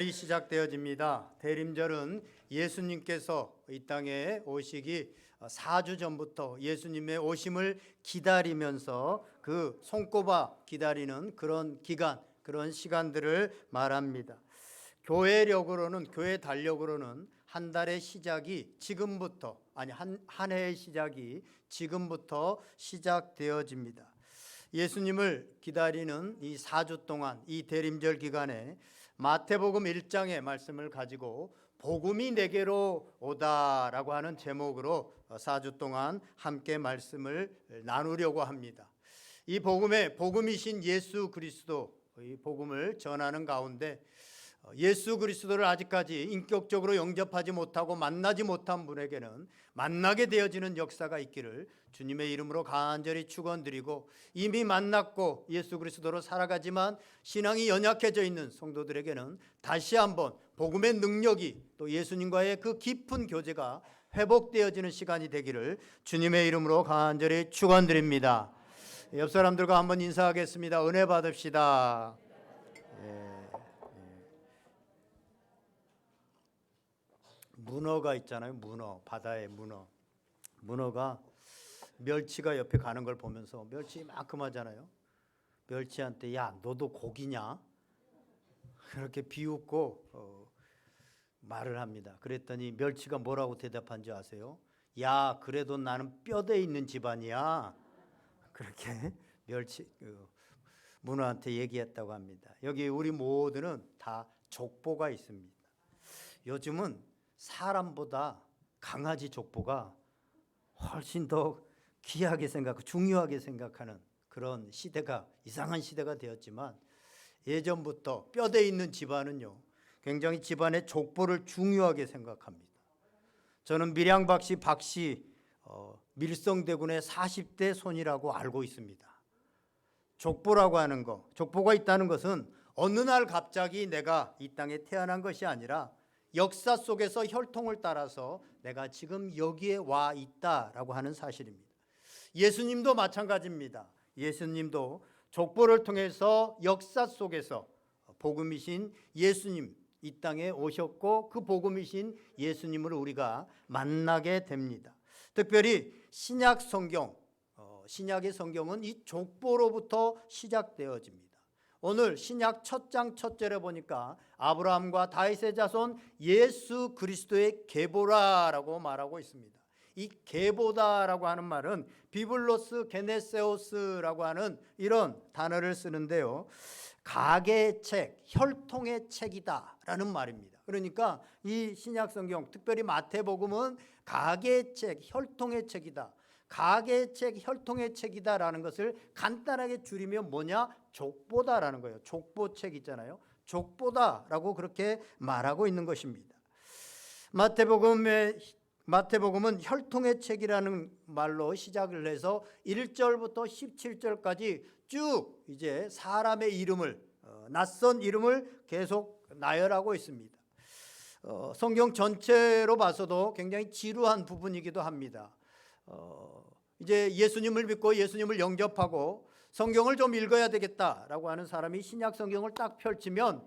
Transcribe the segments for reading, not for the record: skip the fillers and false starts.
시작되어집니다. 대림절은 예수님께서 이 땅에 오시기 4주 전부터 예수님의 오심을 기다리면서 그 손꼽아 기다리는 그런 기간, 그런 시간들을 말합니다. 교회 달력으로는 한 달의 시작이 지금부터, 한 해의 시작이 지금부터 시작되어집니다. 예수님을 기다리는 이 4주 동안, 이 대림절 기간에 마태복음 1장의 말씀을 가지고 복음이 내게로 오다라고 하는 제목으로 4주 동안 함께 말씀을 나누려고 합니다. 이 복음이신 예수 그리스도의 복음을 전하는 가운데 예수 그리스도를 아직까지 인격적으로 영접하지 못하고 만나지 못한 분에게는 만나게 되어지는 역사가 있기를 주님의 이름으로 간절히 축원드리고, 이미 만났고 예수 그리스도로 살아가지만 신앙이 연약해져 있는 성도들에게는 다시 한번 복음의 능력이, 또 예수님과의 그 깊은 교제가 회복되어지는 시간이 되기를 주님의 이름으로 간절히 축원드립니다. 옆 사람들과 한번 인사하겠습니다. 은혜 받읍시다. 문어가 있잖아요. 바다의 문어가 멸치가 옆에 가는 걸 보면서, 멸치 이만큼 하잖아요. 멸치한테 야, 너도 고기냐? 그렇게 비웃고 말을 합니다. 그랬더니 멸치가 뭐라고 대답한 줄 아세요? 야, 그래도 나는 뼈대 있는 집안이야. 그렇게 문어한테 얘기했다고 합니다. 여기 우리 모두는 다 족보가 있습니다. 요즘은 사람보다 강아지 족보가 훨씬 더 귀하게 생각하고 중요하게 생각하는 그런 시대가, 이상한 시대가 되었지만, 예전부터 뼈대 있는 집안은요, 굉장히 집안의 족보를 중요하게 생각합니다. 저는 밀양박씨 박씨 밀성대군의 40대 손이라고 알고 있습니다. 족보라고 하는 거, 족보가 있다는 것은 어느 날 갑자기 내가 이 땅에 태어난 것이 아니라 역사 속에서 혈통을 따라서 내가 지금 여기에 와 있다라고 하는 사실입니다. 예수님도 마찬가지입니다. 예수님도 족보를 통해서 역사 속에서 복음이신 예수님, 이 땅에 오셨고 그 복음이신 예수님을 우리가 만나게 됩니다. 특별히 신약 성경, 신약의 성경은 이 족보로부터 시작되어집니다. 오늘 신약 첫 장 첫 절에 보니까 아브라함과 다윗의 자손 예수 그리스도의 계보라라고 말하고 있습니다. 이 계보다라고 하는 말은 비블로스 게네세오스라고 하는 이런 단어를 쓰는데요, 가계의 책, 혈통의 책이다라는 말입니다. 그러니까 이 신약 성경, 특별히 마태복음은 가계의 책, 혈통의 책이다, 가계의 책, 혈통의 책이다라는 것을 간단하게 줄이면 뭐냐? 족보다라는 거예요. 족보책 있잖아요. 족보다라고 그렇게 말하고 있는 것입니다. 마태복음은 혈통의 책이라는 말로 시작을 해서 1절부터 17절까지 쭉 이제 사람의 이름을, 낯선 이름을 계속 나열하고 있습니다. 성경 전체로 봐서도 굉장히 지루한 부분이기도 합니다. 이제 예수님을 믿고 예수님을 영접하고 성경을 좀 읽어야 되겠다라고 하는 사람이 신약 성경을 딱 펼치면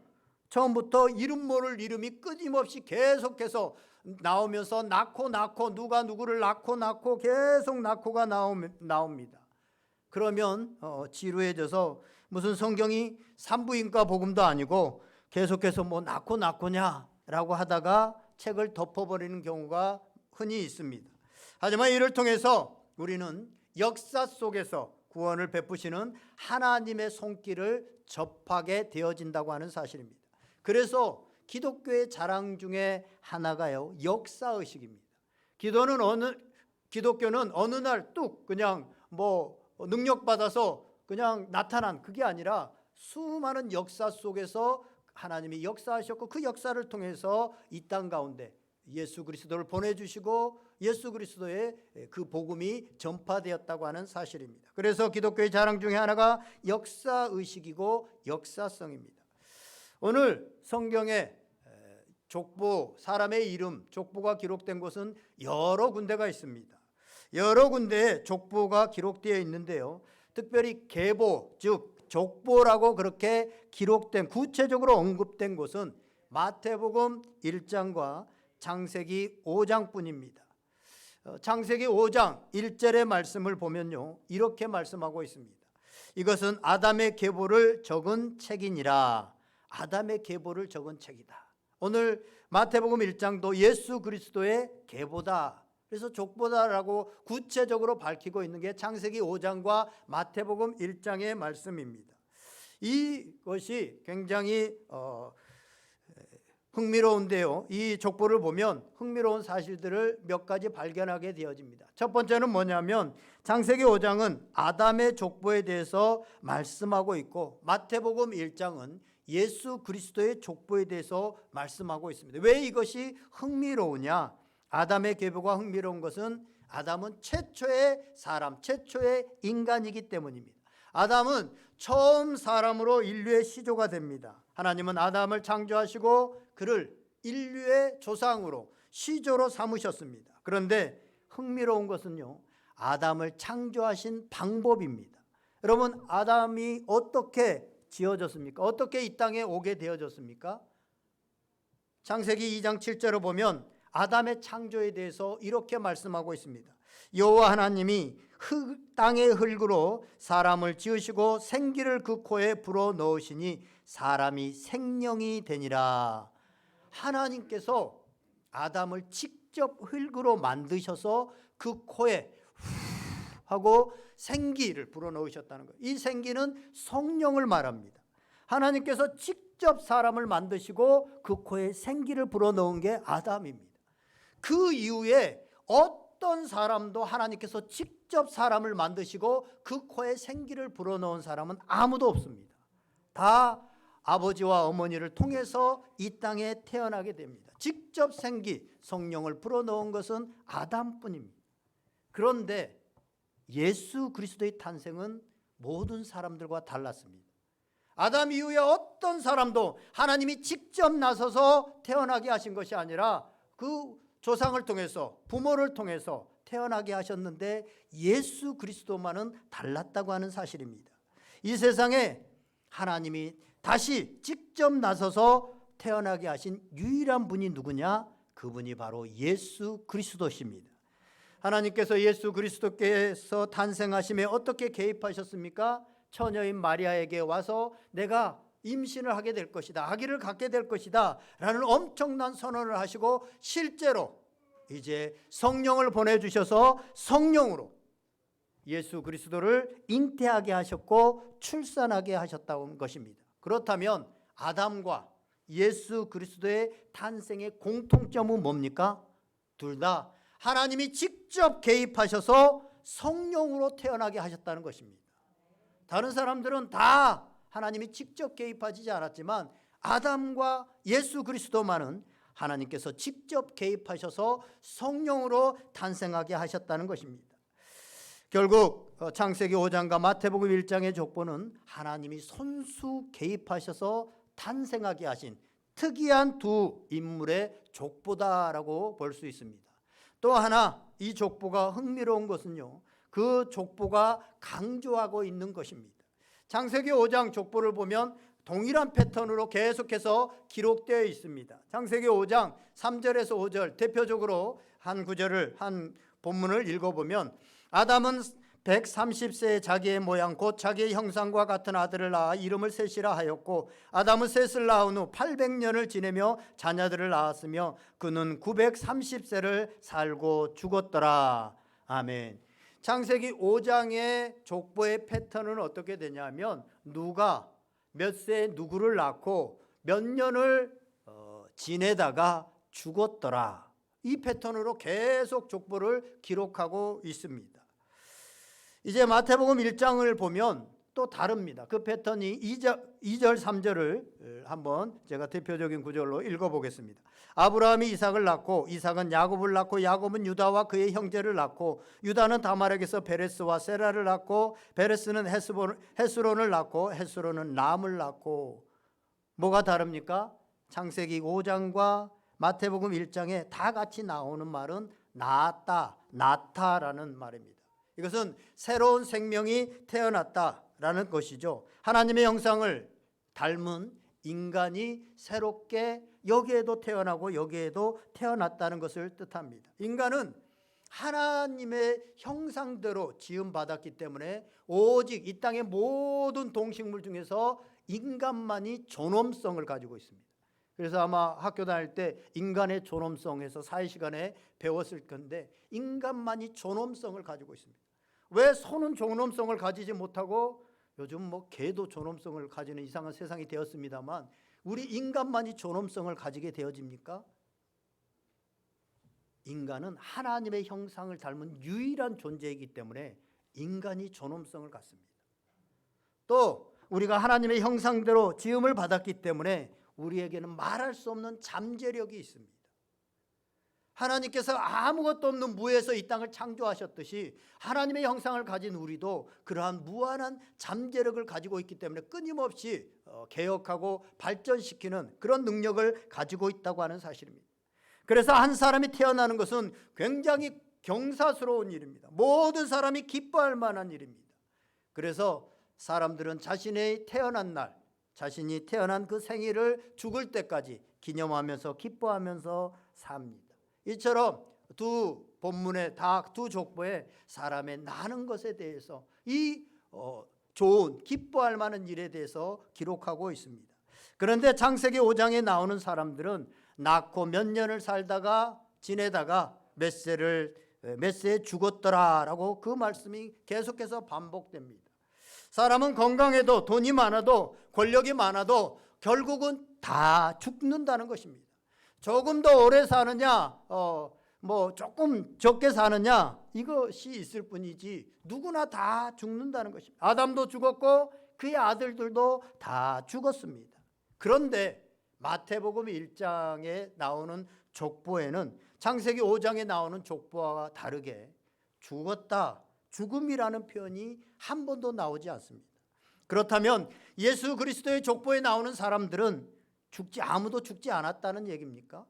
처음부터 이름 모를 이름이 끊임없이 계속해서 나오면서 낳고 누가 누구를 낳고 계속 낳고가 나옵니다. 그러면 지루해져서 무슨 성경이 산부인과 복음도 아니고 계속해서 뭐 낳고냐라고 하다가 책을 덮어버리는 경우가 흔히 있습니다. 하지만 이를 통해서 우리는 역사 속에서 구원을 베푸시는 하나님의 손길을 접하게 되어진다고 하는 사실입니다. 그래서 기독교의 자랑 중에 하나가요, 역사의식입니다. 기독교는 어느 날 뚝 그냥 능력받아서 그냥 나타난 그게 아니라 수많은 역사 속에서 하나님이 역사하셨고 그 역사를 통해서 이 땅 가운데 예수 그리스도를 보내주시고 예수 그리스도의 그 복음이 전파되었다고 하는 사실입니다. 그래서 기독교의 자랑 중에 하나가 역사의식이고 역사성입니다. 오늘 성경에 족보, 사람의 이름, 족보가 기록된 곳은 여러 군데가 있습니다. 여러 군데에 족보가 기록되어 있는데요, 특별히 계보, 즉 족보라고 그렇게 기록된, 구체적으로 언급된 곳은 마태복음 1장과 창세기 5장뿐입니다. 창세기 5장 1절의 말씀을 보면요, 이렇게 말씀하고 있습니다. 이것은 아담의 계보를 적은 책이니라. 아담의 계보를 적은 책이다. 오늘 마태복음 1장도 예수 그리스도의 계보다. 그래서 족보다라고 구체적으로 밝히고 있는 게 창세기 5장과 마태복음 1장의 말씀입니다. 이것이 굉장히 흥미로운데요, 이 족보를 보면 흥미로운 사실들을 몇 가지 발견하게 되어집니다. 첫 번째는 뭐냐면 창세기 5장은 아담의 족보에 대해서 말씀하고 있고 마태복음 1장은 예수 그리스도의 족보에 대해서 말씀하고 있습니다. 왜 이것이 흥미로우냐? 아담의 계보가 흥미로운 것은 아담은 최초의 사람, 최초의 인간이기 때문입니다. 아담은 처음 사람으로 인류의 시조가 됩니다. 하나님은 아담을 창조하시고 그를 인류의 조상으로 시조로 삼으셨습니다. 그런데 흥미로운 것은요, 아담을 창조하신 방법입니다. 여러분, 아담이 어떻게 지어졌습니까? 어떻게 이 땅에 오게 되어졌습니까? 창세기 2장 7절을 보면 아담의 창조에 대해서 이렇게 말씀하고 있습니다. 여호와 하나님이 땅의 흙으로 사람을 지으시고 생기를 그 코에 불어 넣으시니 사람이 생명이 되니라. 하나님께서 아담을 직접 흙으로 만드셔서 그 코에 후 하고 생기를 불어 넣으셨다는 거예요. 이 생기는 성령을 말합니다. 하나님께서 직접 사람을 만드시고 그 코에 생기를 불어 넣은 게 아담입니다. 그 이후에 어떤 사람도 하나님께서 직접 사람을 만드시고 그 코에 생기를 불어넣은 사람은 아무도 없습니다. 다 아버지와 어머니를 통해서 이 땅에 태어나게 됩니다. 직접 생기, 성령을 불어넣은 것은 아담뿐입니다. 그런데 예수 그리스도의 탄생은 모든 사람들과 달랐습니다. 아담 이후에 어떤 사람도 하나님이 직접 나서서 태어나게 하신 것이 아니라 그 조상을 통해서, 부모를 통해서 태어나게 하셨는데 예수 그리스도만은 달랐다고 하는 사실입니다. 이 세상에 하나님이 다시 직접 나서서 태어나게 하신 유일한 분이 누구냐? 그분이 바로 예수 그리스도십니다. 하나님께서 예수 그리스도께서 탄생하심에 어떻게 개입하셨습니까? 처녀인 마리아에게 와서 내가 임신을 하게 될 것이다, 아기를 갖게 될 것이다 라는 엄청난 선언을 하시고 실제로 이제 성령을 보내주셔서 성령으로 예수 그리스도를 잉태하게 하셨고 출산하게 하셨다는 것입니다. 그렇다면 아담과 예수 그리스도의 탄생의 공통점은 뭡니까? 둘 다 하나님이 직접 개입하셔서 성령으로 태어나게 하셨다는 것입니다. 다른 사람들은 다 하나님이 직접 개입하지 않았지만 아담과 예수 그리스도만은 하나님께서 직접 개입하셔서 성령으로 탄생하게 하셨다는 것입니다. 결국 창세기 5장과 마태복음 1장의 족보는 하나님이 손수 개입하셔서 탄생하게 하신 특이한 두 인물의 족보다라고 볼 수 있습니다. 또 하나 이 족보가 흥미로운 것은요, 그 족보가 강조하고 있는 것입니다. 창세기 5장 족보를 보면 동일한 패턴으로 계속해서 기록되어 있습니다. 창세기 5장 3절에서 5절 대표적으로 한 구절을, 한 본문을 읽어보면 아담은 130세에 자기의 모양 곧 자기의 형상과 같은 아들을 낳아 이름을 셋이라 하였고 아담은 셋을 낳은 후 800년을 지내며 자녀들을 낳았으며 그는 930세를 살고 죽었더라. 아멘. 창세기 5장의 족보의 패턴은 어떻게 되냐면 누가 몇 세에 누구를 낳고 몇 년을 지내다가 죽었더라. 이 패턴으로 계속 족보를 기록하고 있습니다. 이제 마태복음 1장을 보면 또 다릅니다. 그 패턴이 2절 3절을 한번 제가 대표적인 구절로 읽어보겠습니다. 아브라함이 이삭을 낳고 이삭은 야곱을 낳고 야곱은 유다와 그의 형제를 낳고 유다는 다말에게서 베레스와 세라를 낳고 베레스는 헤스론을 낳고 헤스론은 람을 낳고. 뭐가 다릅니까? 창세기 5장과 마태복음 1장에 다 같이 나오는 말은 낳았다, 낳다라는 말입니다. 이것은 새로운 생명이 태어났다라는 것이죠. 하나님의 형상을 닮은 인간이 새롭게 여기에도 태어나고 여기에도 태어났다는 것을 뜻합니다. 인간은 하나님의 형상대로 지음받았기 때문에 오직 이 땅의 모든 동식물 중에서 인간만이 존엄성을 가지고 있습니다. 그래서 아마 학교 다닐 때 인간의 존엄성에서 사회시간에 배웠을 건데, 인간만이 존엄성을 가지고 있습니다. 왜 소는 존엄성을 가지지 못하고, 요즘 뭐 개도 존엄성을 가지는 이상한 세상이 되었습니다만, 우리 인간만이 존엄성을 가지게 되어집니까? 인간은 하나님의 형상을 닮은 유일한 존재이기 때문에 인간이 존엄성을 갖습니다. 또 우리가 하나님의 형상대로 지음을 받았기 때문에 우리에게는 말할 수 없는 잠재력이 있습니다. 하나님께서 아무것도 없는 무에서 이 땅을 창조하셨듯이 하나님의 형상을 가진 우리도 그러한 무한한 잠재력을 가지고 있기 때문에 끊임없이 개혁하고 발전시키는 그런 능력을 가지고 있다고 하는 사실입니다. 그래서 한 사람이 태어나는 것은 굉장히 경사스러운 일입니다. 모든 사람이 기뻐할 만한 일입니다. 그래서 사람들은 자신이 태어난 날, 자신이 태어난 그 생일을 죽을 때까지 기념하면서 기뻐하면서 삽니다. 이처럼 두 본문에 두 족보에 사람의 나는 것에 대해서 이 좋은 기뻐할 만한 일에 대해서 기록하고 있습니다. 그런데 창세기 5장에 나오는 사람들은 낳고 몇 년을 살다가 지내다가 몇 세에 죽었더라라고 그 말씀이 계속해서 반복됩니다. 사람은 건강해도 돈이 많아도 권력이 많아도 결국은 다 죽는다는 것입니다. 조금 더 오래 사느냐, 뭐 조금 적게 사느냐, 이것이 있을 뿐이지 누구나 다 죽는다는 것입니다. 아담도 죽었고 그의 아들들도 다 죽었습니다. 그런데 마태복음 1장에 나오는 족보에는 창세기 5장에 나오는 족보와 다르게 죽었다, 죽음이라는 표현이 한 번도 나오지 않습니다. 그렇다면 예수 그리스도의 족보에 나오는 사람들은 아무도 죽지 않았다는 얘기입니까?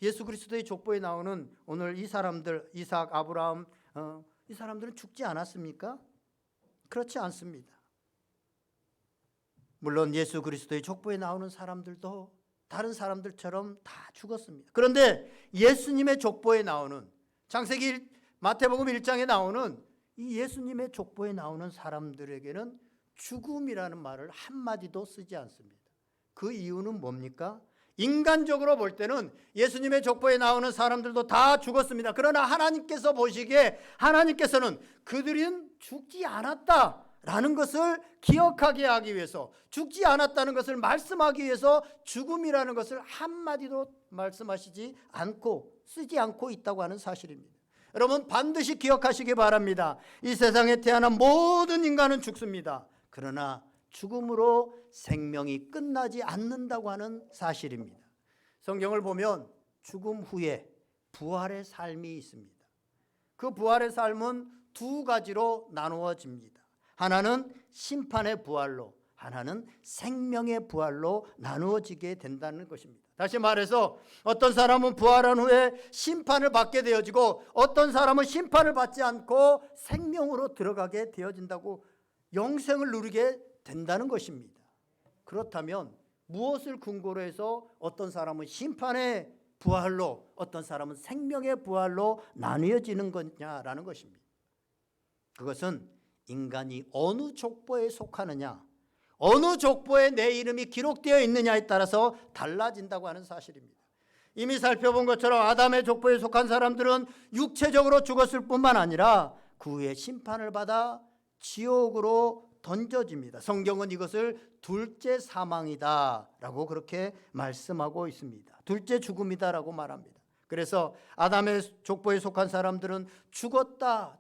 예수 그리스도의 족보에 나오는 오늘 이 사람들, 이삭, 아브라함, 이 사람들은 죽지 않았습니까? 그렇지 않습니다. 물론 예수 그리스도의 족보에 나오는 사람들도 다른 사람들처럼 다 죽었습니다. 그런데 예수님의 족보에 나오는 마태복음 1장에 나오는 이 예수님의 족보에 나오는 사람들에게는 죽음이라는 말을 한마디도 쓰지 않습니다. 그 이유는 뭡니까? 인간적으로 볼 때는 예수님의 족보에 나오는 사람들도 다 죽었습니다. 그러나 하나님께서 보시기에 하나님께서는 그들은 죽지 않았다라는 것을 기억하게 하기 위해서, 죽지 않았다는 것을 말씀하기 위해서 죽음이라는 것을 한마디도 말씀하시지 않고 쓰지 않고 있다고 하는 사실입니다. 여러분 반드시 기억하시기 바랍니다. 이 세상에 태어난 모든 인간은 죽습니다. 그러나 죽음으로 생명이 끝나지 않는다고 하는 사실입니다. 성경을 보면 죽음 후에 부활의 삶이 있습니다. 그 부활의 삶은 두 가지로 나누어집니다. 하나는 심판의 부활로, 하나는 생명의 부활로 나누어지게 된다는 것입니다. 다시 말해서 어떤 사람은 부활한 후에 심판을 받게 되어지고 어떤 사람은 심판을 받지 않고 생명으로 들어가게 되어진다고, 영생을 누리게 된다는 것입니다. 그렇다면 무엇을 근거로 해서 어떤 사람은 심판의 부활로 어떤 사람은 생명의 부활로 나뉘어지는 거냐라는 것입니다. 그것은 인간이 어느 족보에 속하느냐, 어느 족보에 내 이름이 기록되어 있느냐에 따라서 달라진다고 하는 사실입니다. 이미 살펴본 것처럼 아담의 족보에 속한 사람들은 육체적으로 죽었을 뿐만 아니라 그 후에 심판을 받아 지옥으로 던져집니다. 성경은 이것을 둘째 사망이다 라고 그렇게 말씀하고 있습니다. 둘째 죽음이다 라고 말합니다. 그래서 아담의 족보에 속한 사람들은 죽었다,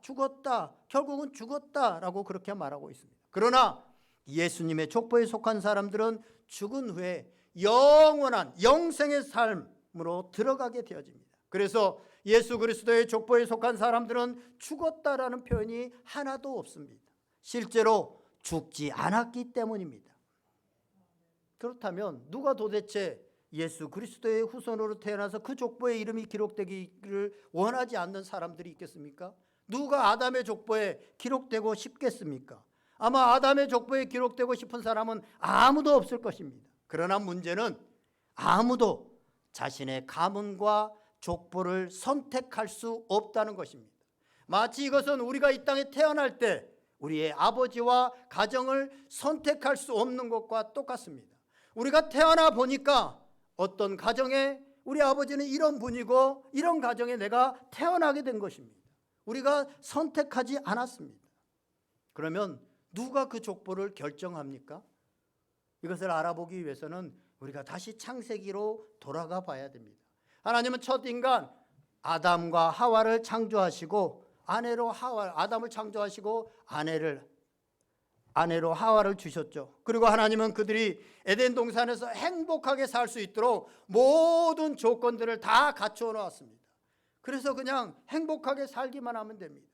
결국은 죽었다 라고 그렇게 말하고 있습니다. 그러나 예수님의 족보에 속한 사람들은 죽은 후에 영원한 영생의 삶으로 들어가게 되어집니다. 그래서 예수 그리스도의 족보에 속한 사람들은 죽었다라는 표현이 하나도 없습니다. 실제로 죽지 않았기 때문입니다. 그렇다면 누가 도대체 예수 그리스도의 후손으로 태어나서 그 족보에 이름이 기록되기를 원하지 않는 사람들이 있겠습니까? 누가 아담의 족보에 기록되고 싶겠습니까? 아마 아담의 족보에 기록되고 싶은 사람은 아무도 없을 것입니다. 그러나 문제는 아무도 자신의 가문과 족보를 선택할 수 없다는 것입니다. 마치 이것은 우리가 이 땅에 태어날 때 우리의 아버지와 가정을 선택할 수 없는 것과 똑같습니다. 우리가 태어나 보니까 어떤 가정에 우리 아버지는 이런 분이고 이런 가정에 내가 태어나게 된 것입니다. 우리가 선택하지 않았습니다. 그러면 누가 그 족보를 결정합니까? 이것을 알아보기 위해서는 우리가 다시 창세기로 돌아가 봐야 됩니다. 하나님은 첫 인간 아담과 하와를 창조하시고 아담을 창조하시고 아내로 하와를 주셨죠. 그리고 하나님은 그들이 에덴 동산에서 행복하게 살 수 있도록 모든 조건들을 다 갖추어 놓았습니다. 그래서 그냥 행복하게 살기만 하면 됩니다.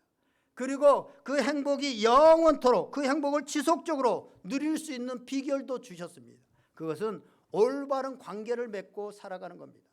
그리고 그 행복이 영원토록 그 행복을 지속적으로 누릴 수 있는 비결도 주셨습니다. 그것은 올바른 관계를 맺고 살아가는 겁니다.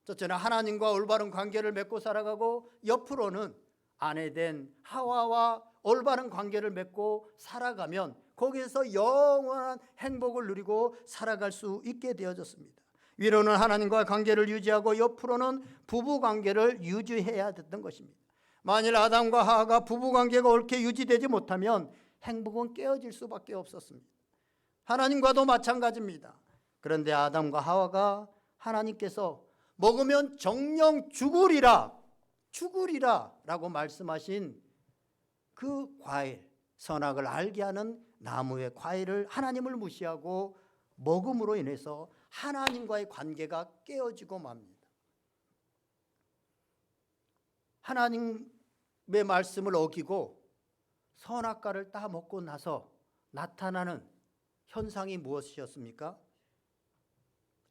첫째는 하나님과 올바른 관계를 맺고 살아가고, 옆으로는 아내된 하와와 올바른 관계를 맺고 살아가면 거기에서 영원한 행복을 누리고 살아갈 수 있게 되어졌습니다. 위로는 하나님과 관계를 유지하고 옆으로는 부부 관계를 유지해야 됐던 것입니다. 만일 아담과 하와가 부부 관계가 옳게 유지되지 못하면 행복은 깨어질 수밖에 없었습니다. 하나님과도 마찬가지입니다. 그런데 아담과 하와가 하나님께서 먹으면 정령 죽으리라 라고 말씀하신 그 과일, 선악을 알게 하는 나무의 과일을 하나님을 무시하고 먹음으로 인해서 하나님과의 관계가 깨어지고 맙니다. 하나님의 말씀을 어기고 선악과를 따 먹고 나서 나타나는 현상이 무엇이었습니까?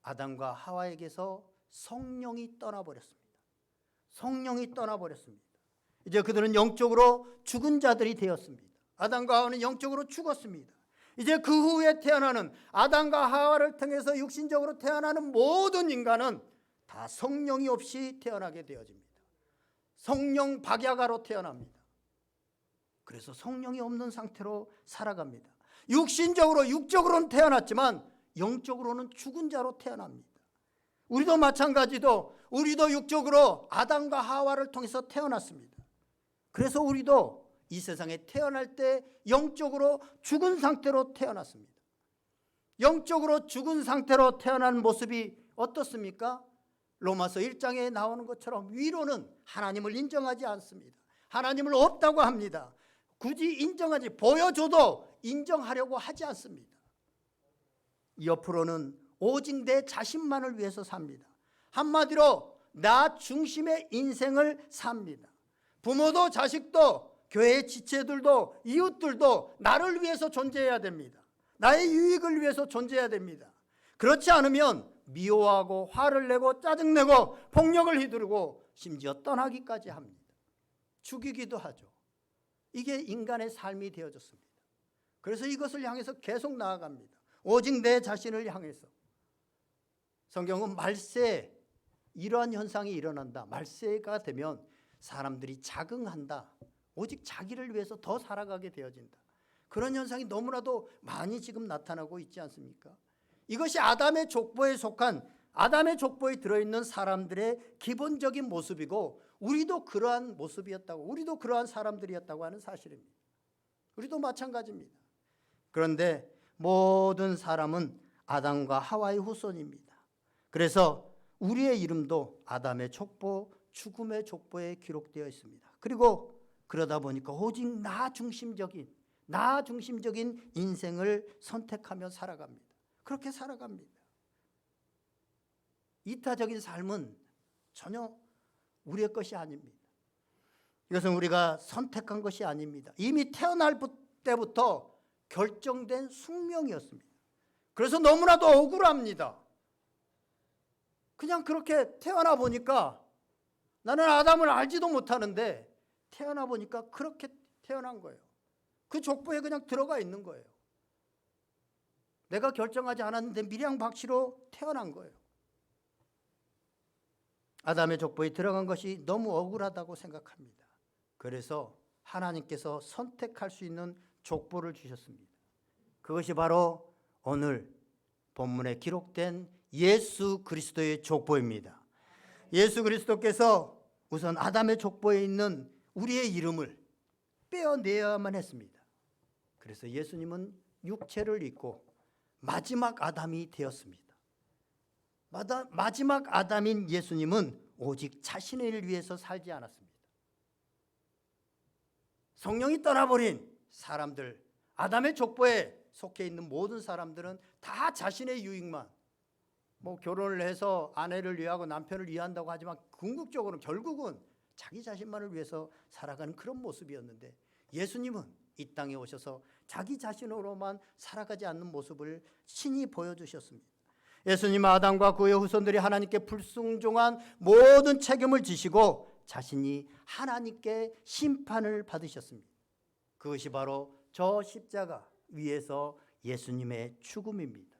아담과 하와에게서 성령이 떠나버렸습니다. 성령이 떠나버렸습니다. 이제 그들은 영적으로 죽은 자들이 되었습니다. 아담과 하와는 영적으로 죽었습니다. 이제 그 후에 태어나는 아담과 하와를 통해서 육신적으로 태어나는 모든 인간은 다 성령이 없이 태어나게 되어집니다. 성령 박야가로 태어납니다. 그래서 성령이 없는 상태로 살아갑니다. 육적으로는 태어났지만 영적으로는 죽은 자로 태어납니다. 우리도 마찬가지도 우리도 육적으로 아담과 하와를 통해서 태어났습니다. 그래서 우리도 이 세상에 태어날 때 영적으로 죽은 상태로 태어났습니다. 영적으로 죽은 상태로 태어난 모습이 어떻습니까? 로마서 1장에 나오는 것처럼 위로는 하나님을 인정하지 않습니다. 하나님을 없다고 합니다. 굳이 보여줘도 인정하려고 하지 않습니다. 옆으로는 오직 내 자신만을 위해서 삽니다. 한마디로 나 중심의 인생을 삽니다. 부모도 자식도 교회 지체들도 이웃들도 나를 위해서 존재해야 됩니다. 나의 유익을 위해서 존재해야 됩니다. 그렇지 않으면 미워하고 화를 내고 짜증내고 폭력을 휘두르고 심지어 떠나기까지 합니다. 죽이기도 하죠. 이게 인간의 삶이 되어졌습니다. 그래서 이것을 향해서 계속 나아갑니다. 오직 내 자신을 향해서. 성경은 말세, 이러한 현상이 일어난다. 말세가 되면 사람들이 자긍한다. 오직 자기를 위해서 더 살아가게 되어진다. 그런 현상이 너무나도 많이 지금 나타나고 있지 않습니까? 이것이 아담의 족보에 들어있는 사람들의 기본적인 모습이고, 우리도 그러한 모습이었다고, 우리도 그러한 사람들이었다고 하는 사실입니다. 우리도 마찬가지입니다. 그런데 모든 사람은 아담과 하와의 후손입니다. 그래서 우리의 이름도 아담의 족보, 죽음의 족보에 기록되어 있습니다. 그리고 그러다 보니까 오직 나 중심적인 인생을 선택하며 살아갑니다. 그렇게 살아갑니다. 이타적인 삶은 전혀 우리의 것이 아닙니다. 이것은 우리가 선택한 것이 아닙니다. 이미 태어날 때부터 결정된 숙명이었습니다. 그래서 너무나도 억울합니다. 그냥 그렇게 태어나 보니까, 나는 아담을 알지도 못하는데 태어나 보니까 그렇게 태어난 거예요. 그 족보에 그냥 들어가 있는 거예요. 내가 결정하지 않았는데 밀양박씨로 태어난 거예요. 아담의 족보에 들어간 것이 너무 억울하다고 생각합니다. 그래서 하나님께서 선택할 수 있는 족보를 주셨습니다. 그것이 바로 오늘 본문에 기록된 예수 그리스도의 족보입니다. 예수 그리스도께서 우선 아담의 족보에 있는 우리의 이름을 빼어내야만 했습니다. 그래서 예수님은 육체를 입고 마지막 아담이 되었습니다. 마지막 아담인 예수님은 오직 자신의 일을 위해서 살지 않았습니다. 성령이 떠나버린 사람들, 아담의 족보에 속해 있는 모든 사람들은 다 자신의 유익만, 결혼을 해서 아내를 위하고 남편을 위한다고 하지만 궁극적으로는 결국은 자기 자신만을 위해서 살아가는 그런 모습이었는데, 예수님은 이 땅에 오셔서 자기 자신으로만 살아가지 않는 모습을 친히 보여주셨습니다. 예수님은 아담과 그의 후손들이 하나님께 불순종한 모든 책임을 지시고 자신이 하나님께 심판을 받으셨습니다. 그것이 바로 저 십자가 위에서 예수님의 죽음입니다.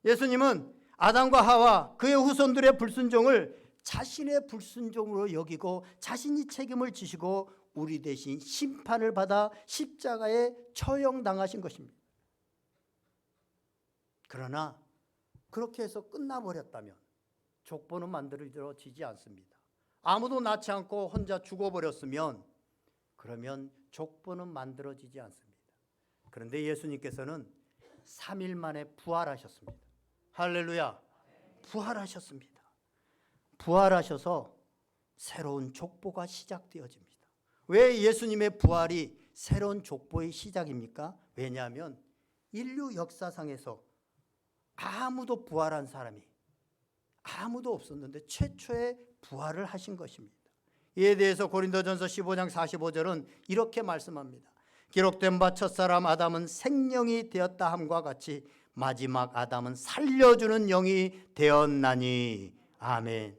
예수님은 아담과 하와 그의 후손들의 불순종을 자신의 불순종으로 여기고 자신이 책임을 지시고 우리 대신 심판을 받아 십자가에 처형당하신 것입니다. 그러나 그렇게 해서 끝나버렸다면 족보는 만들어지지 않습니다. 아무도 낳지 않고 혼자 죽어버렸으면 그러면 족보는 만들어지지 않습니다. 그런데 예수님께서는 3일 만에 부활하셨습니다. 할렐루야. 부활하셨습니다. 부활하셔서 새로운 족보가 시작되어집니다. 왜 예수님의 부활이 새로운 족보의 시작입니까? 왜냐하면 인류 역사상에서 아무도 부활한 사람이 아무도 없었는데 최초의 부활을 하신 것입니다. 이에 대해서 고린도전서 15장 45절은 이렇게 말씀합니다. 기록된 바 첫사람 아담은 생명이 되었다 함과 같이 마지막 아담은 살려주는 영이 되었나니. 아멘.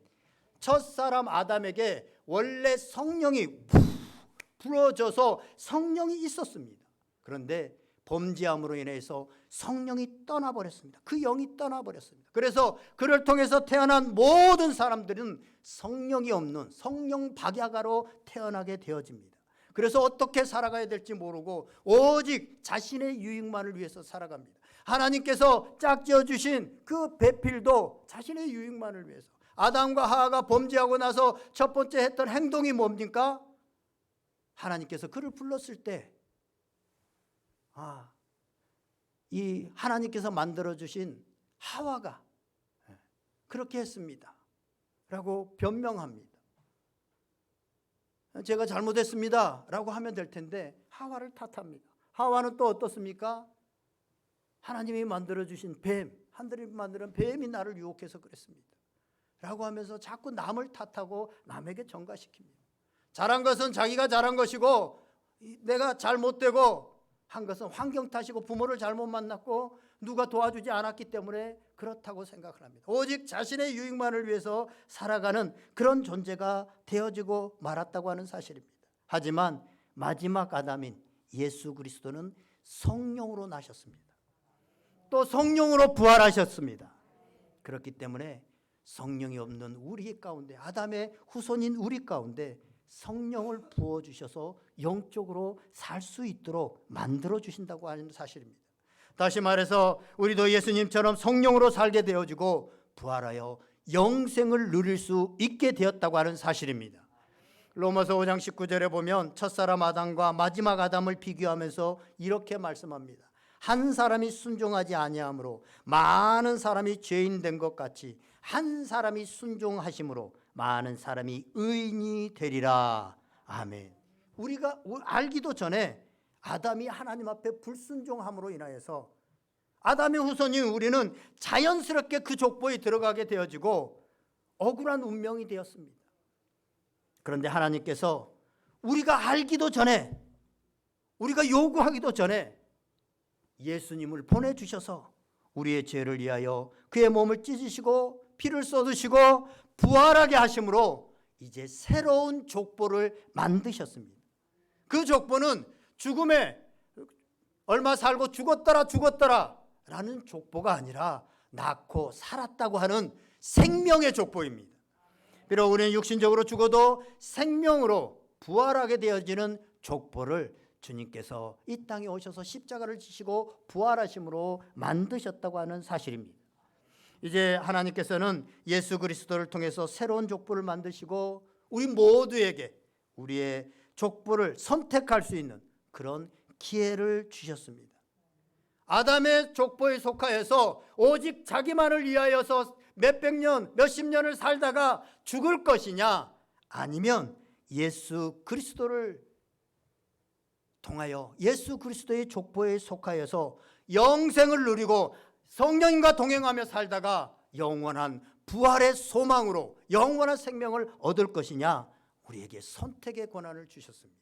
첫사람 아담에게 원래 성령이 불어져서 성령이 있었습니다. 그런데 범죄함으로 인해서 성령이 떠나버렸습니다. 그 영이 떠나버렸습니다. 그래서 그를 통해서 태어난 모든 사람들은 성령이 없는 성령 박야가로 태어나게 되어집니다. 그래서 어떻게 살아가야 될지 모르고 오직 자신의 유익만을 위해서 살아갑니다. 하나님께서 짝지어 주신 그 배필도 자신의 유익만을 위해서. 아담과 하와가 범죄하고 나서 첫 번째 했던 행동이 뭡니까? 하나님께서 그를 불렀을 때 이 하나님께서 만들어주신 하와가 그렇게 했습니다 라고 변명합니다. 제가 잘못했습니다 라고 하면 될 텐데 하와를 탓합니다. 하와는 또 어떻습니까? 하나님이 만들어주신 뱀, 하늘이 만드는 뱀이 나를 유혹해서 그랬습니다 라고 하면서 자꾸 남을 탓하고 남에게 전가시킵니다. 잘한 것은 자기가 잘한 것이고 내가 잘못되고 한 것은 환경 탓이고 부모를 잘못 만났고 누가 도와주지 않았기 때문에 그렇다고 생각을 합니다. 오직 자신의 유익만을 위해서 살아가는 그런 존재가 되어지고 말았다고 하는 사실입니다. 하지만 마지막 아담인 예수 그리스도는 성령으로 나셨습니다. 또 성령으로 부활하셨습니다. 그렇기 때문에 성령이 없는 우리 가운데, 아담의 후손인 우리 가운데 성령을 부어주셔서 영적으로 살 수 있도록 만들어주신다고 하는 사실입니다. 다시 말해서 우리도 예수님처럼 성령으로 살게 되어지고 부활하여 영생을 누릴 수 있게 되었다고 하는 사실입니다. 로마서 5장 19절에 보면 첫사람 아담과 마지막 아담을 비교하면서 이렇게 말씀합니다. 한 사람이 순종하지 아니함으로 많은 사람이 죄인 된 것 같이 한 사람이 순종하심으로 많은 사람이 의인이 되리라. 아멘. 우리가 알기도 전에 아담이 하나님 앞에 불순종함으로 인하여서 아담의 후손인 우리는 자연스럽게 그 족보에 들어가게 되어지고 억울한 운명이 되었습니다. 그런데 하나님께서 우리가 알기도 전에, 우리가 요구하기도 전에 예수님을 보내주셔서 우리의 죄를 위하여 그의 몸을 찢으시고 피를 쏟으시고 부활하게 하심으로 이제 새로운 족보를 만드셨습니다. 그 족보는 죽음에 얼마 살고 죽었더라 라는 족보가 아니라 낳고 살았다고 하는 생명의 족보입니다. 비록 우리는 육신적으로 죽어도 생명으로 부활하게 되어지는 족보를 주님께서 이 땅에 오셔서 십자가를 지시고 부활하심으로 만드셨다고 하는 사실입니다. 이제 하나님께서는 예수 그리스도를 통해서 새로운 족보를 만드시고 우리 모두에게 우리의 족보를 선택할 수 있는 그런 기회를 주셨습니다. 아담의 족보에 속하여서 오직 자기만을 위하여서 몇백 년, 몇십 년을 살다가 죽을 것이냐, 아니면 예수 그리스도를 통하여 예수 그리스도의 족보에 속하여서 영생을 누리고 성령님과 동행하며 살다가 영원한 부활의 소망으로 영원한 생명을 얻을 것이냐, 우리에게 선택의 권한을 주셨습니다.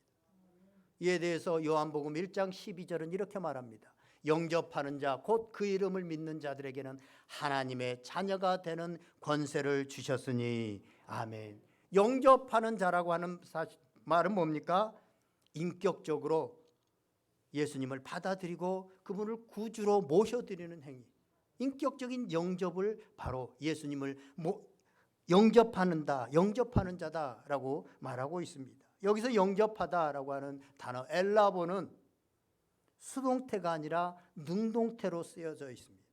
이에 대해서 요한복음 1장 12절은 이렇게 말합니다. 영접하는 자 곧 그 이름을 믿는 자들에게는 하나님의 자녀가 되는 권세를 주셨으니 아멘. 영접하는 자라고 하는 말은 뭡니까? 인격적으로 예수님을 받아들이고 그분을 구주로 모셔드리는 행위, 인격적인 영접을 바로 예수님을 영접하는 자다라고 말하고 있습니다. 여기서 영접하다라고 하는 단어 엘라보는 수동태가 아니라 능동태로 쓰여져 있습니다.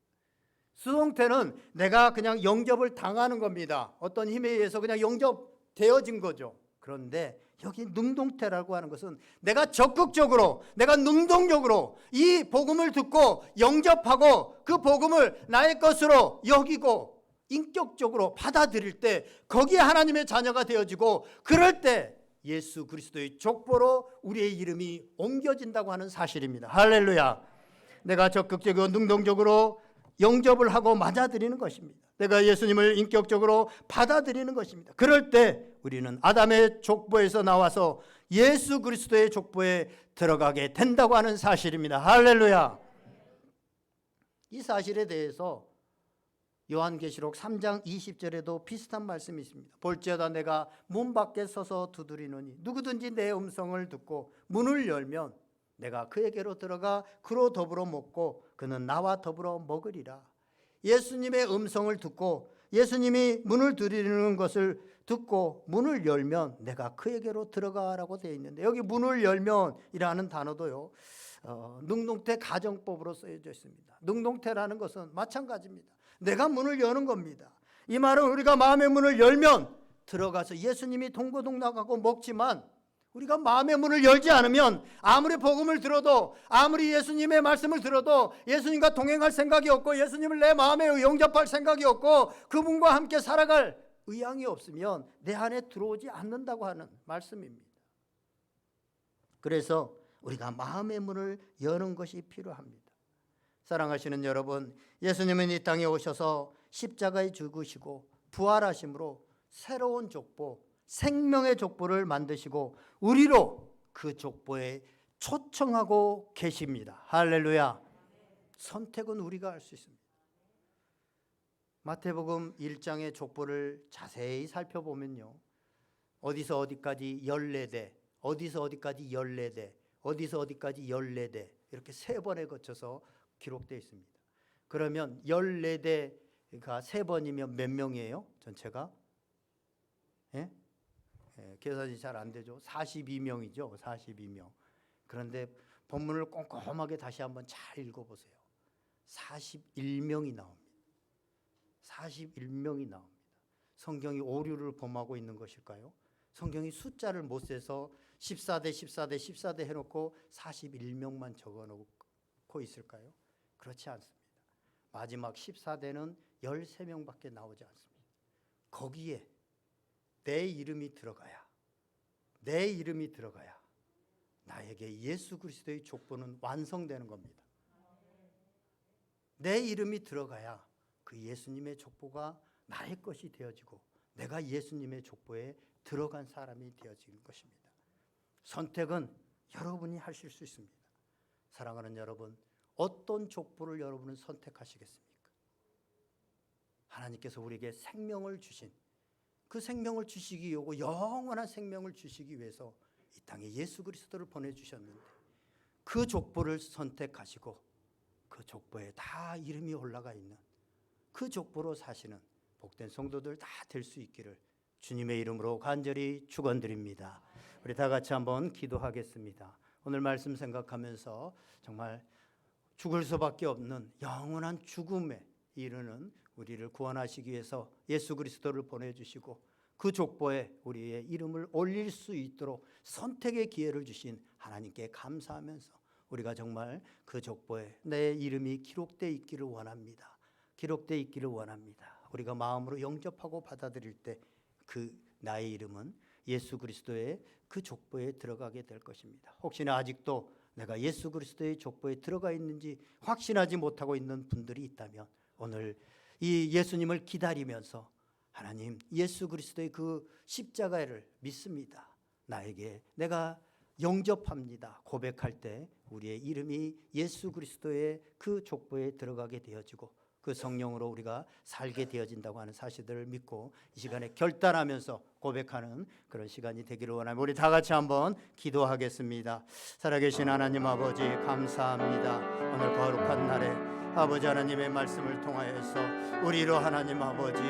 수동태는 내가 그냥 영접을 당하는 겁니다. 어떤 힘에 의해서 그냥 영접되어진 거죠. 그런데 여기 능동태라고 하는 것은 내가 적극적으로, 내가 능동적으로 이 복음을 듣고 영접하고 그 복음을 나의 것으로 여기고 인격적으로 받아들일 때 거기에 하나님의 자녀가 되어지고, 그럴 때 예수 그리스도의 족보로 우리의 이름이 옮겨진다고 하는 사실입니다. 할렐루야. 내가 적극적이고 능동적으로 영접을 하고 맞아들이는 것입니다. 내가 예수님을 인격적으로 받아들이는 것입니다. 그럴 때 우리는 아담의 족보에서 나와서 예수 그리스도의 족보에 들어가게 된다고 하는 사실입니다. 할렐루야. 이 사실에 대해서 요한계시록 3장 20절에도 비슷한 말씀이 있습니다. 볼지어다 내가 문 밖에 서서 두드리노니 누구든지 내 음성을 듣고 문을 열면 내가 그에게로 들어가 그로 더불어 먹고 그는 나와 더불어 먹으리라. 예수님의 음성을 듣고 예수님이 문을 두드리는 것을 듣고 문을 열면 내가 그에게로 들어가라고 되어 있는데, 여기 문을 열면이라는 단어도요, 능동태 가정법으로 쓰여져 있습니다. 능동태라는 것은 마찬가지입니다. 내가 문을 여는 겁니다. 이 말은 우리가 마음의 문을 열면 들어가서 예수님이 동고동락하고 먹지만, 우리가 마음의 문을 열지 않으면 아무리 복음을 들어도, 아무리 예수님의 말씀을 들어도 예수님과 동행할 생각이 없고 예수님을 내 마음에 영접할 생각이 없고 그분과 함께 살아갈 의향이 없으면 내 안에 들어오지 않는다고 하는 말씀입니다. 그래서 우리가 마음의 문을 여는 것이 필요합니다. 사랑하시는 여러분, 예수님은 이 땅에 오셔서 십자가에 죽으시고 부활하심으로 새로운 족보, 생명의 족보를 만드시고 우리로 그 족보에 초청하고 계십니다. 할렐루야. 선택은 우리가 할 수 있습니다. 마태복음 1장의 족보를 자세히 살펴보면요, 어디서 어디까지 14대, 어디서 어디까지 14대, 어디서 어디까지 14대, 이렇게 3번에 거쳐서 기록되어 있습니다. 그러면 14대가 3번이면 몇 명이에요? 전체가? 예? 계산이 잘 안 되죠. 42명이죠. 42명. 그런데 본문을 꼼꼼하게 다시 한번 잘 읽어보세요. 41명이 나옵니다. 41명이 나옵니다. 성경이 오류를 범하고 있는 것일까요? 성경이 숫자를 못 세서 14대, 14대, 14대 해놓고 41명만 적어놓고 있을까요? 그렇지 않습니다. 마지막 14대는 13명밖에 나오지 않습니다. 거기에 내 이름이 들어가야, 내 이름이 들어가야 나에게 예수 그리스도의 족보는 완성되는 겁니다. 내 이름이 들어가야 그 예수님의 족보가 나의 것이 되어지고 내가 예수님의 족보에 들어간 사람이 되어지는 것입니다. 선택은 여러분이 하실 수 있습니다. 사랑하는 여러분, 어떤 족보를 여러분은 선택하시겠습니까? 하나님께서 우리에게 생명을 주신, 그 생명을 주시기 위하고 영원한 생명을 주시기 위해서 이 땅에 예수 그리스도를 보내주셨는데, 그 족보를 선택하시고 그 족보에 다 이름이 올라가 있는 그 족보로 사시는 복된 성도들 다 될 수 있기를 주님의 이름으로 간절히 축원드립니다. 우리 다 같이 한번 기도하겠습니다. 오늘 말씀 생각하면서 정말 죽을 수밖에 없는 영원한 죽음에 이르는 우리를 구원하시기 위해서 예수 그리스도를 보내주시고 그 족보에 우리의 이름을 올릴 수 있도록 선택의 기회를 주신 하나님께 감사하면서 우리가 정말 그 족보에 내 이름이 기록되어 있기를 원합니다. 기록되어 있기를 원합니다. 우리가 마음으로 영접하고 받아들일 때 그 나의 이름은 예수 그리스도의 그 족보에 들어가게 될 것입니다. 혹시나 아직도 내가 예수 그리스도의 족보에 들어가 있는지 확신하지 못하고 있는 분들이 있다면 오늘 이 예수님을 기다리면서 하나님 예수 그리스도의 그 십자가를 믿습니다. 나에게 내가 영접합니다. 고백할 때 우리의 이름이 예수 그리스도의 그 족보에 들어가게 되어지고 그 성령으로 우리가 살게 되어진다고 하는 사실들을 믿고 이 시간에 결단하면서 고백하는 그런 시간이 되기를 원합니다. 우리 다 같이 한번 기도하겠습니다. 살아계신 하나님 아버지 감사합니다. 오늘 거룩한 날에 아버지 하나님의 말씀을 통하여서 우리로 하나님 아버지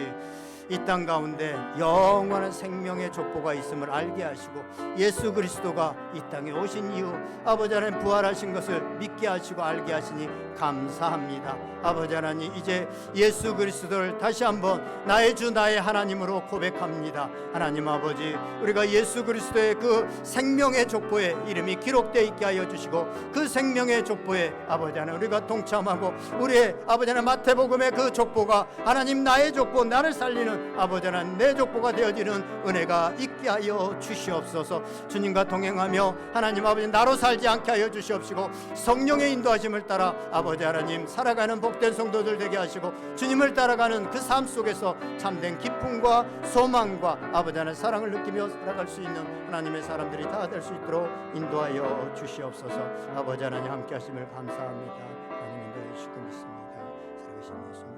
이 땅 가운데 영원한 생명의 족보가 있음을 알게 하시고 예수 그리스도가 이 땅에 오신 이후 아버지 하나님 부활하신 것을 믿게 하시고 알게 하시니 감사합니다. 아버지 하나님 이제 예수 그리스도를 다시 한번 나의 주 나의 하나님으로 고백합니다. 하나님 아버지 우리가 예수 그리스도의 그 생명의 족보에 이름이 기록되어 있게 하여 주시고 그 생명의 족보에 아버지 하나님 우리가 동참하고 우리의 아버지 하나님 마태복음의 그 족보가 하나님 나의 족보 나를 살리는 아버지 하나님 내 족보가 되어지는 은혜가 있게 하여 주시옵소서. 주님과 동행하며 하나님 아버지 나로 살지 않게 하여 주시옵시고 성령의 인도하심을 따라 아버지 하나님 살아가는 복된 성도들 되게 하시고 주님을 따라가는 그 삶 속에서 참된 기쁨과 소망과 아버지 하나님 사랑을 느끼며 살아갈 수 있는 하나님의 사람들이 다 될 수 있도록 인도하여 주시옵소서. 아버지 하나님 함께 하심을 감사합니다. 하나님 인도해 주시고 믿습니다. 살아계신 예수님